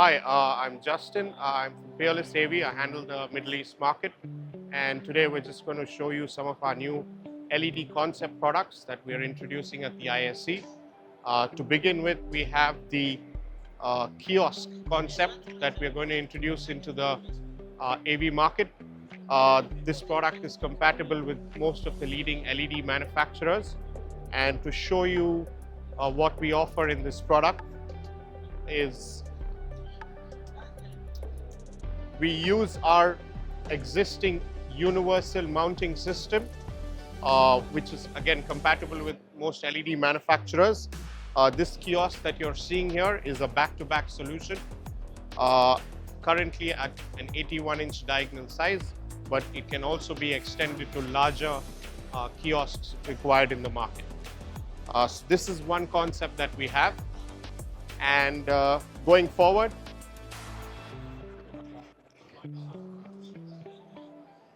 Hi, I'm Justin. I'm from Peerless-AV. I handle the Middle East market. And today we're just going to show you some of our new LED concept products that we're introducing at the ISE. To begin with, we have the kiosk concept that we're going to introduce into the AV market. This product is compatible with most of the leading LED manufacturers. And to show you what we offer in this product is we use our existing universal mounting system, which is again compatible with most LED manufacturers. This kiosk that you're seeing here is a back-to-back solution, currently at an 81-inch diagonal size, but it can also be extended to larger kiosks required in the market. So this is one concept that we have, and going forward,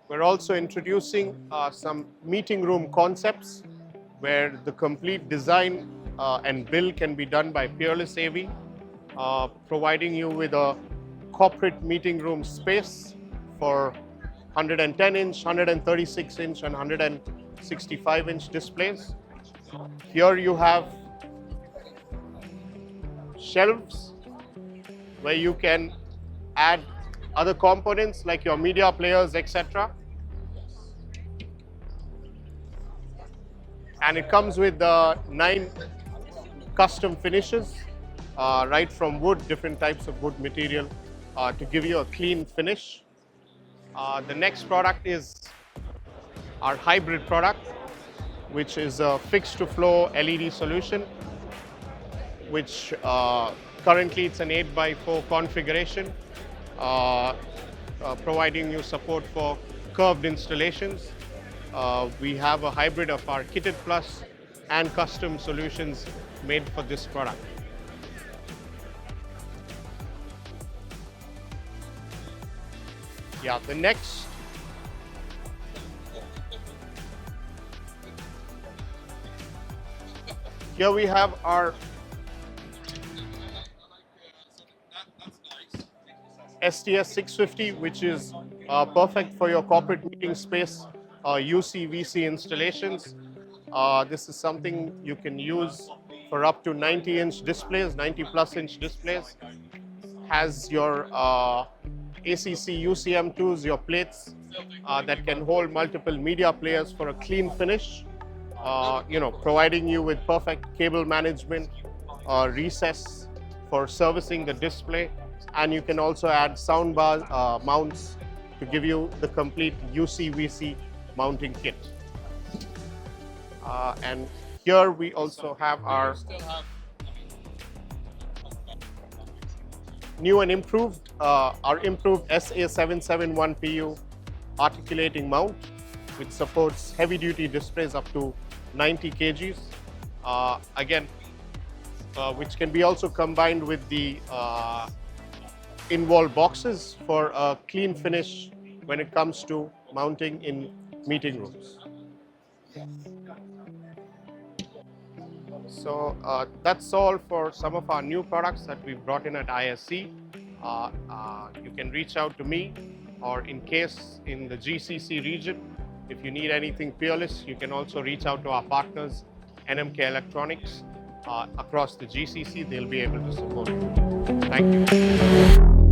we're also introducing some meeting room concepts where the complete design and build can be done by Peerless-AV, providing you with a corporate meeting room space for 110-inch, 136-inch and 165-inch displays. Here you have shelves where you can add other components like your media players, etc. And it comes with 9 custom finishes, right from wood, different types of wood material to give you a clean finish. The next product is our hybrid product, which is a fixed to flow LED solution, which currently it's an 8x4 configuration, providing you support for curved installations. We have a hybrid of our kitted plus and custom solutions made for this product. Yeah, the next here we have our STS 650, which is perfect for your corporate meeting space UC/VC installations. This is something you can use for up to 90-inch displays, 90-plus-inch displays. Has your ACC UCM2s, your plates that can hold multiple media players for a clean finish. Providing you with perfect cable management, recess for servicing the display, and you can also add sound bar mounts to give you the complete UC/VC mounting kit. And here we also have our new and improved, our improved SA771PU articulating mount, which supports heavy-duty displays up to 90 kgs. Again, which can be also combined with the in-wall boxes for a clean finish when it comes to mounting in meeting rooms. So that's all for some of our new products that we've brought in at ISE. You can reach out to me, or in case in the GCC region, if you need anything Peerless, you can also reach out to our partners, NMK Electronics, across the GCC. They'll be able to support you. Thank you.